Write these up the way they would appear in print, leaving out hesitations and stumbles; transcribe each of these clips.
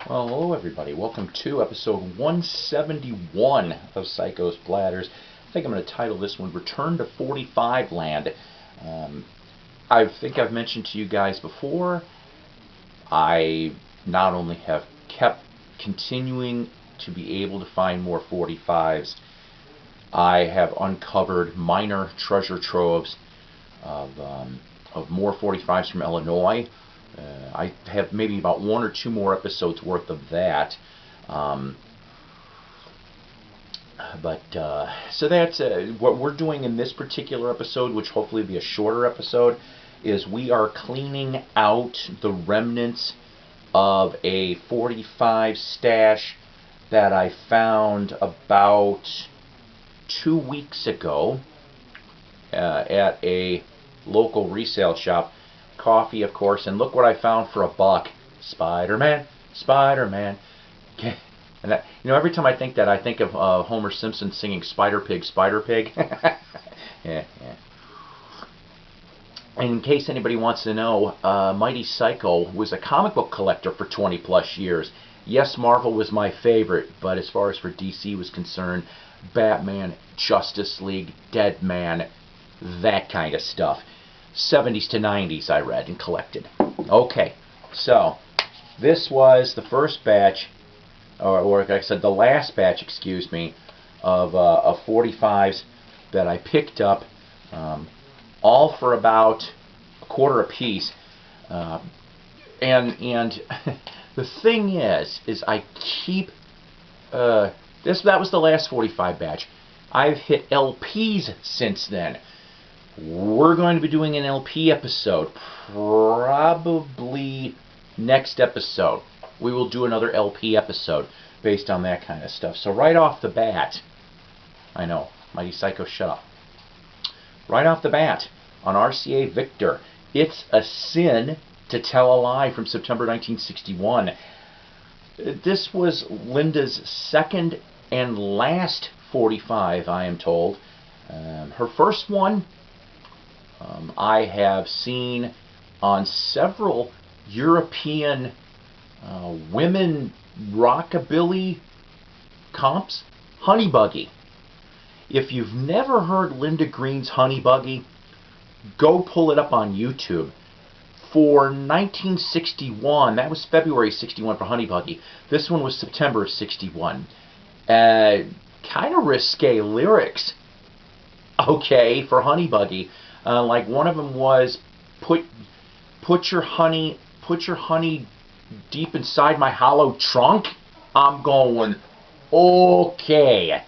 Well, hello everybody. Welcome to episode 171 of Psycho's Platters. I think I'm going to title this one Return to 45 Land. I think I've mentioned to you guys before, I not only have kept continuing to be able to find more 45s, I have uncovered minor treasure troves of more 45s from Illinois. I have maybe about one or two more episodes worth of that. So that's what we're doing in this particular episode, which hopefully will be a shorter episode, is we are cleaning out the remnants of a 45 stash that I found about 2 weeks ago at a local resale shop. Coffee, of course, and look what I found for $1. Spider-Man, Spider-Man. And that, every time I think that, I think of Homer Simpson singing Spider Pig, Spider Pig. Yeah. And in case anybody wants to know, Mighty Psycho was a comic book collector for 20 plus years. Yes, Marvel was my favorite, but as far as for DC was concerned, Batman, Justice League, Deadman, that kind of stuff. 70s to 90s I read and collected. Okay, so this was the first batch, or like I said, the last batch, excuse me, of 45s that I picked up, all for about $1 a piece. And the thing is I keep that was the last 45 batch. I've hit LPs since then. We're going to be doing an LP episode, probably next episode. We will do another LP episode based on that kind of stuff. So right off the bat, I know, Mighty Psycho, shut up. Right off the bat, on RCA Victor, It's a Sin to Tell a Lie from September 1961. This was Linda's second and last 45, I am told. Her first one, I have seen on several European women rockabilly comps. Honey Buggy. If you've never heard Linda Green's Honey Buggy, go pull it up on YouTube. For 1961, that was February 61 for Honey Buggy. This one was September 61. Kind of risque lyrics. Okay, for Honey Buggy. Like one of them was, put your honey deep inside my hollow trunk. I'm going, okay.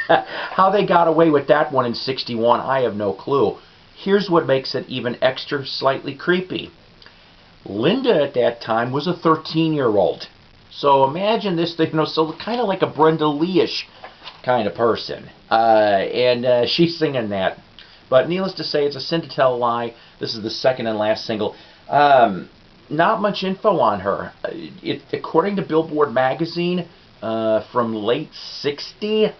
How they got away with that one in 61, I have no clue. Here's what makes it even extra slightly creepy. Linda at that time was a 13-year-old. So imagine this thing, so kind of like a Brenda Lee-ish kind of person. And she's singing that. But needless to say, It's a Sin to Tell a Lie. This is the second and last single. Not much info on her. According to Billboard magazine, from late 60,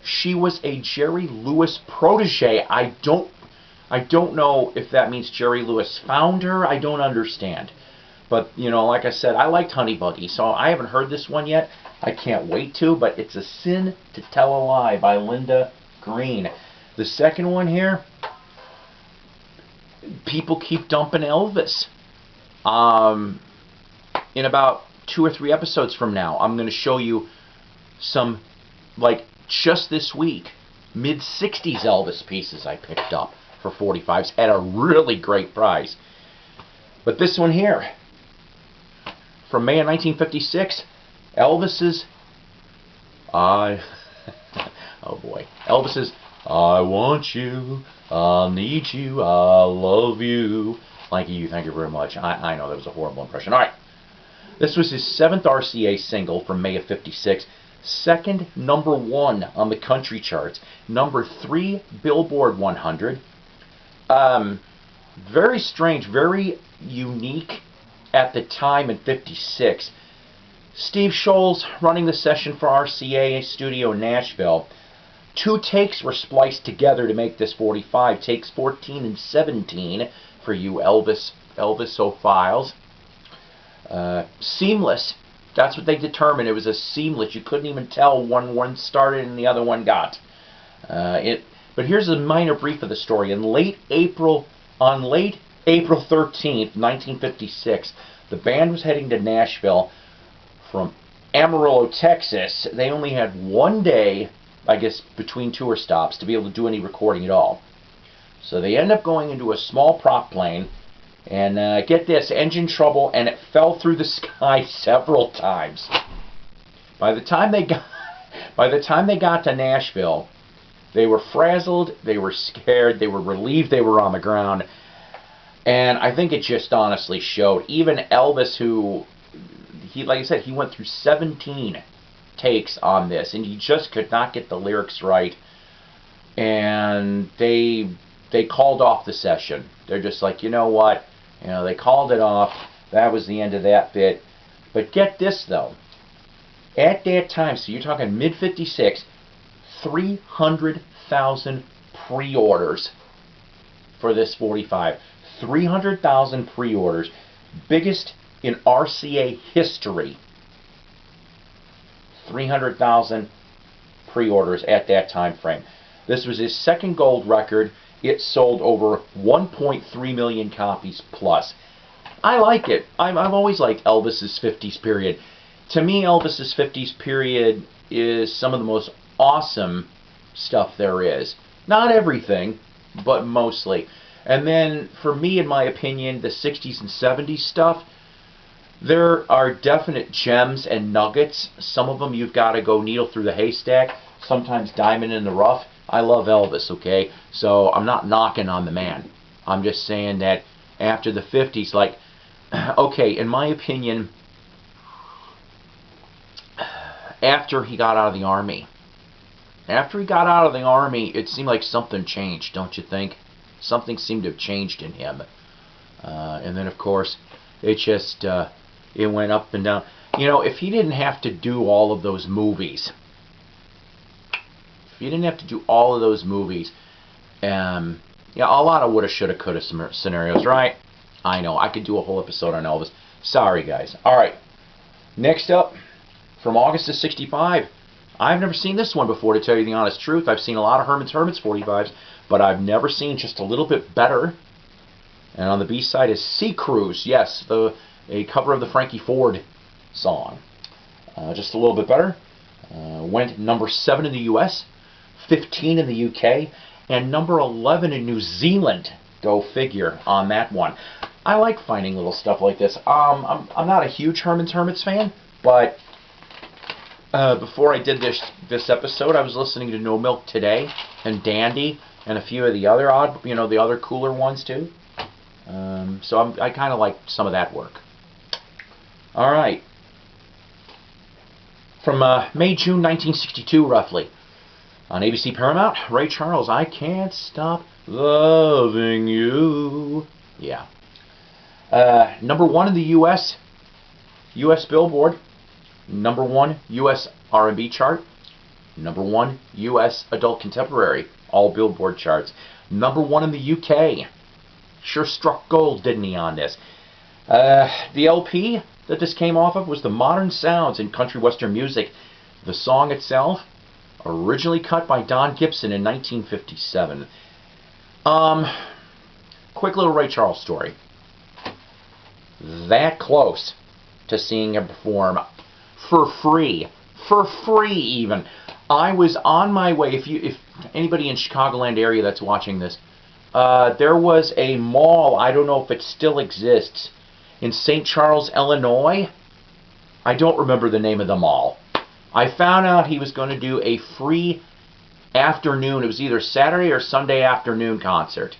she was a Jerry Lewis protege. I don't know if that means Jerry Lewis found her. I don't understand. But, like I said, I liked Honey Buggy, so I haven't heard this one yet. I can't wait to, but It's a Sin to Tell a Lie by Linda Green. The second one here, people keep dumping Elvis. In about 2 or 3 episodes from now, I'm going to show you some, like just this week, mid-60s Elvis pieces I picked up for 45s at a really great price. But this one here, from May of 1956, Elvis's, oh boy, Elvis's I want you, I'll need you, I'll love you. Thank you very much. I know that was a horrible impression. Alright, this was his 7th RCA single from May of 56. Second #1 on the country charts. Number 3 Billboard 100. Very strange, very unique at the time in 56. Steve Scholes running the session for RCA Studio in Nashville. 2 takes were spliced together to make this 45. Takes 14 and 17 for you Elvisophiles. Seamless. That's what they determined. It was a seamless. You couldn't even tell when one started and the other one got. But here's a minor brief of the story. On late April 13th, 1956, the band was heading to Nashville from Amarillo, Texas. They only had one day, I guess, between tour stops to be able to do any recording at all. So they end up going into a small prop plane, and get this, engine trouble, and it fell through the sky several times. By the time they got to Nashville, they were frazzled, they were scared, they were relieved they were on the ground, and I think it just honestly showed. Even Elvis, who, like I said, he went through 17 takes on this, and he just could not get the lyrics right, and they called off the session. They're just like, you know what, they called it off. That was the end of that bit. But get this, though. At that time, so you're talking mid-56, 300,000 pre-orders for this 45. 300,000 pre-orders. Biggest in RCA history. 300,000 pre-orders at that time frame. This was his second gold record. It sold over 1.3 million copies plus. I like it. I've always liked Elvis's 50s period. To me, Elvis's 50s period is some of the most awesome stuff there is. Not everything, but mostly. And then, for me, in my opinion, the 60s and 70s stuff, there are definite gems and nuggets. Some of them you've got to go needle through the haystack, sometimes diamond in the rough. I love Elvis, okay? So I'm not knocking on the man. I'm just saying that after the 50s, like, okay, in my opinion, after he got out of the Army, it seemed like something changed, don't you think? Something seemed to have changed in him. And then, of course, it just, it went up and down. If he didn't have to do all of those movies, a lot of woulda, shoulda, coulda scenarios, right? I know, I could do a whole episode on Elvis. Sorry, guys. Alright, next up, from August of 65. I've never seen this one before, to tell you the honest truth. I've seen a lot of Herman's 45s, but I've never seen just a little bit better. And on the B-side is Sea Cruise. Yes, a cover of the Frankie Ford song. Just a little bit better. Went number 7 in the U.S., 15 in the U.K., and number 11 in New Zealand. Go figure on that one. I like finding little stuff like this. I'm not a huge Herman's fan, but before I did this episode, I was listening to No Milk Today and Dandy and a few of the other the other cooler ones too. So I kind of like some of that work. All right. From May, June 1962, roughly, on ABC Paramount, Ray Charles, I Can't Stop Loving You. Yeah. Number 1 in the U.S. Billboard. Number 1 U.S. R&B chart. Number 1 U.S. Adult Contemporary. All Billboard charts. Number 1 in the U.K. Sure struck gold, didn't he, on this? The LP that this came off of was the Modern Sounds in Country Western Music. The song itself, originally cut by Don Gibson in 1957. Quick little Ray Charles story. That close to seeing him perform for free even. I was on my way. If anybody in Chicagoland area that's watching this, there was a mall, I don't know if it still exists, in St. Charles, Illinois. I don't remember the name of the mall. I found out he was going to do a free afternoon, it was either Saturday or Sunday afternoon concert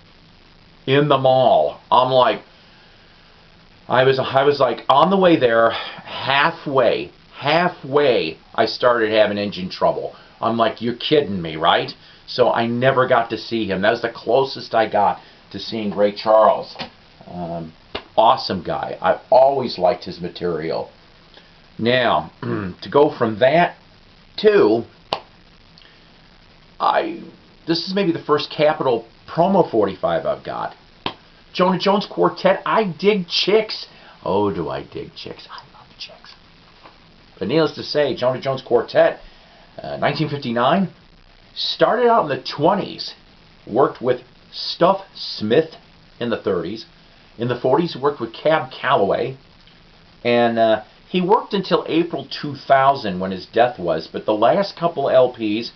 in the mall. I'm like, I was like on the way there, halfway, I started having engine trouble. I'm like, you're kidding me, right? So I never got to see him. That was the closest I got to seeing Ray Charles. Awesome guy. I've always liked his material. Now, to go from that to, this is maybe the first Capitol promo 45 I've got. Jonah Jones Quartet, I Dig Chicks. Oh, do I dig Chicks. I love Chicks. But needless to say, Jonah Jones Quartet, 1959, started out in the 20s, worked with Stuff Smith in the 30s. In the 40s, worked with Cab Calloway. And he worked until April 2000 when his death was. But the last couple LPs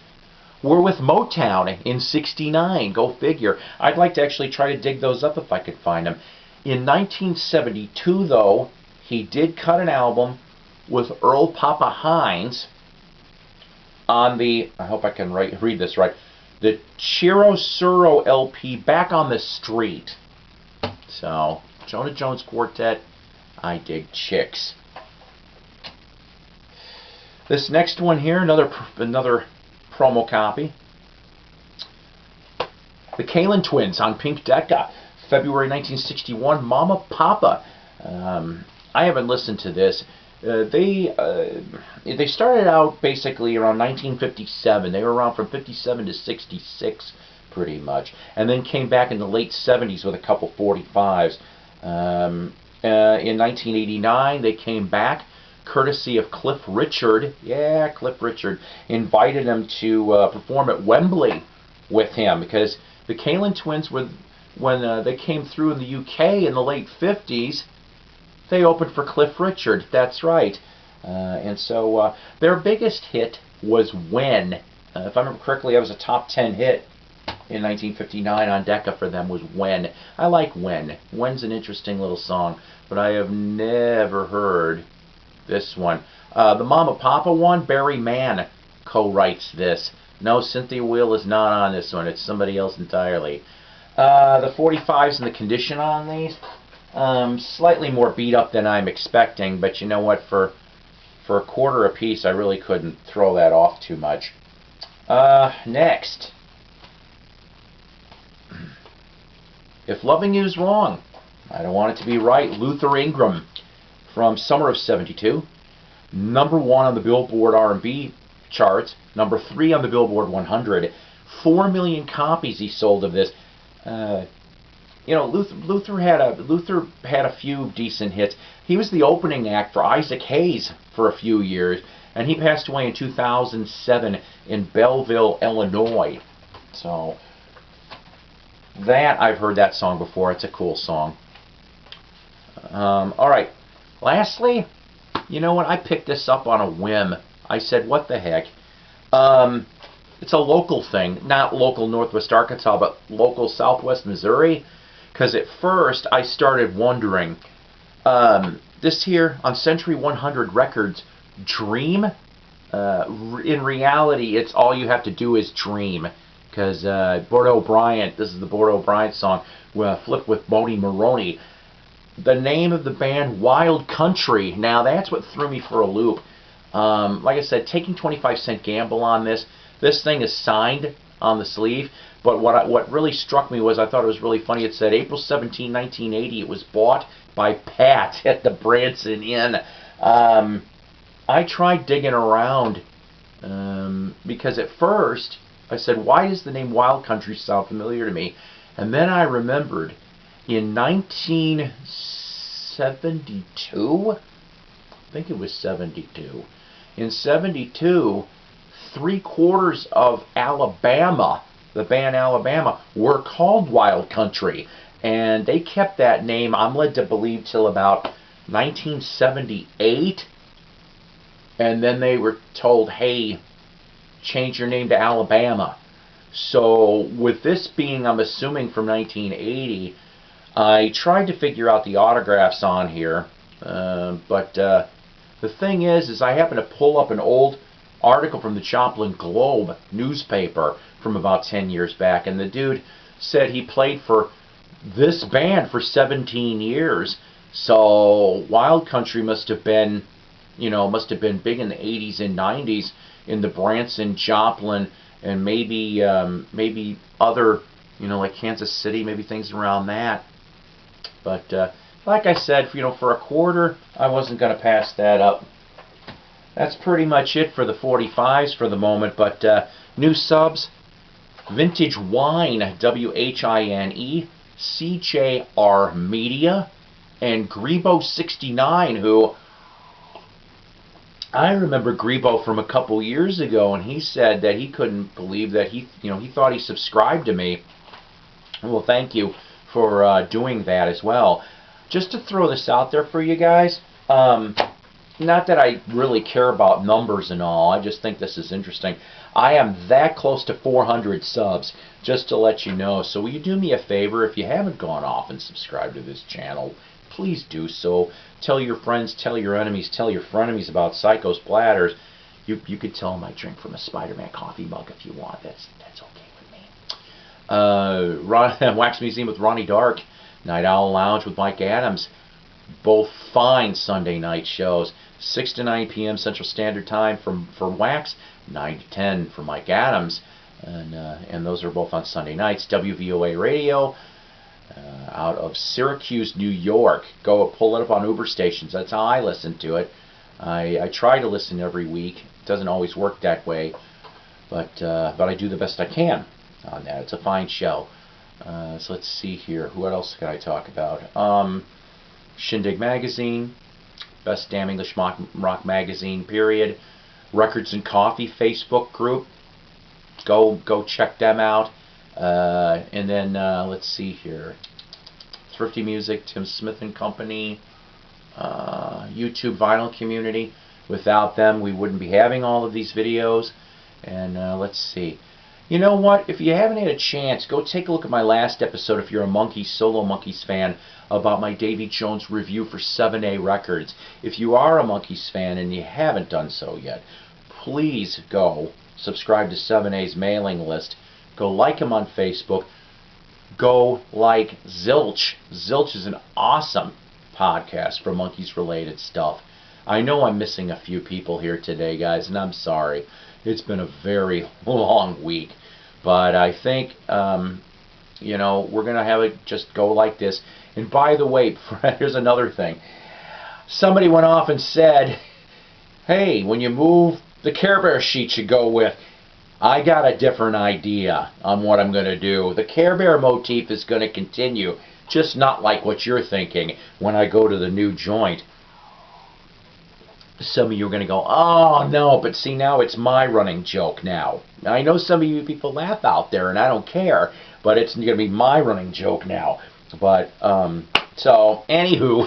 were with Motown in 69. Go figure. I'd like to actually try to dig those up if I could find them. In 1972, though, he did cut an album with Earl Papa Hines on the, I hope I can read this right, the Chiro Suro LP, Back on the Street. So, Jonah Jones Quartet, I dig Chicks. This next one here, another promo copy. The Kalin Twins on Pink Decca, February 1961, Mama Papa. I haven't listened to this. They started out basically around 1957. They were around from 57 to 66, pretty much, and then came back in the late 70s with a couple 45s. In 1989, they came back, courtesy of Cliff Richard. Yeah, Cliff Richard invited them to perform at Wembley with him, because the Kalin Twins, when they came through in the UK in the late 50s, they opened for Cliff Richard. That's right. And so their biggest hit was When. If I remember correctly, that was a top 10 hit in 1959 on Decca for them, was When. I like When. When's an interesting little song, but I have never heard this one. The Mama Papa one, Barry Mann co-writes this. No, Cynthia Weil is not on this one. It's somebody else entirely. The 45s and the condition on these, slightly more beat up than I'm expecting, but you know what, for a quarter a piece, I really couldn't throw that off too much. Next. If Loving You Is Wrong, I Don't Want It to Be Right, Luther Ingram, from summer of 72. #1 on the Billboard R&B charts, #3 on the Billboard 100. 4 million copies he sold of this. You know, Luther had a few decent hits. He was the opening act for Isaac Hayes for a few years, and he passed away in 2007 in Belleville, Illinois. So that, I've heard that song before. It's a cool song. All right. Lastly, you know what? I picked this up on a whim. I said, what the heck? It's a local thing, not local Northwest Arkansas, but local Southwest Missouri. Because at first I started wondering, this here on Century 100 Records, Dream. In reality, it's all you have to do is dream. Because Bordeaux Bryant, this is the Bordeaux Bryant song, Flip with Boney Maroney. The name of the band, Wild Country. Now that's what threw me for a loop. Like I said, taking 25-cent gamble on this. This thing is signed on the sleeve. But what really struck me was, I thought it was really funny. It said April 17, 1980. It was bought by Pat at the Branson Inn. I tried digging around because at first I said, why does the name Wild Country sound familiar to me? And then I remembered in 1972, I think it was 72. In 72, 3/4 of Alabama, the band Alabama, were called Wild Country. And they kept that name, I'm led to believe, till about 1978. And then they were told, hey, change your name to Alabama. So with this being, I'm assuming, from 1980, I tried to figure out the autographs on here. But the thing is I happened to pull up an old article from the Joplin Globe newspaper from about 10 years back, and the dude said he played for this band for 17 years. So Wild Country must have been, you know, must have been big in the 80s and 90s in the Branson, Joplin, and maybe maybe other, you know, like Kansas City, maybe things around that. But like I said, you know, for a quarter, I wasn't going to pass that up. That's pretty much it for the 45s for the moment. But new subs, Vintage Wine, WHINE, CJR Media, and Grebo69, who I remember Grebo from a couple years ago, and he said that he couldn't believe that he thought he subscribed to me. Well, thank you for doing that as well. Just to throw this out there for you guys, not that I really care about numbers and all, I just think this is interesting. I am that close to 400 subs, just to let you know. So will you do me a favor, if you haven't gone off and subscribed to this channel, please do so. Tell your friends, tell your enemies, tell your frenemies about Psyko's Platters. You could tell them I drink from a Spider-Man coffee mug if you want. That's okay with me. Wax Museum with Ronnie Dark, Night Owl Lounge with Mike Adams. Both fine Sunday night shows. 6 to 9 p.m. Central Standard Time for Wax, 9 to 10 for Mike Adams, and those are both on Sunday nights. WVOA Radio, out of Syracuse, New York. Go pull it up on Uber stations. That's how I listen to it. I try to listen every week. It doesn't always work that way, but I do the best I can on that. It's a fine show. So let's see here. What else can I talk about? Shindig Magazine, best damn English rock magazine, period. Records and Coffee Facebook group. Go check them out. And then let's see here. Thrifty Music, Tim Smith and Company, YouTube Vinyl Community. Without them, we wouldn't be having all of these videos. And let's see. You know what? If you haven't had a chance, go take a look at my last episode if you're a Monkees, Solo Monkees fan, about my Davy Jones review for 7A Records. If you are a Monkees fan and you haven't done so yet, please go subscribe to 7A's mailing list. Go like him on Facebook. Go like Zilch. Zilch is an awesome podcast for Monkees related stuff. I know I'm missing a few people here today, guys, and I'm sorry. It's been a very long week. But I think, we're going to have it just go like this. And by the way, here's another thing. Somebody went off and said, hey, when you move the Care Bear sheet you go with, I got a different idea on what I'm going to do. The Care Bear motif is going to continue, just not like what you're thinking when I go to the new joint. Some of you are going to go, oh, no, but see, now it's my running joke now. Now, I know some of you people laugh out there, and I don't care, but it's going to be my running joke now. But, so, anywho,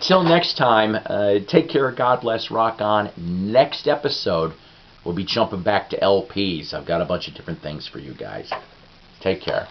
till next time, take care, God bless, rock on. Next episode, we'll be jumping back to LPs. I've got a bunch of different things for you guys. Take care.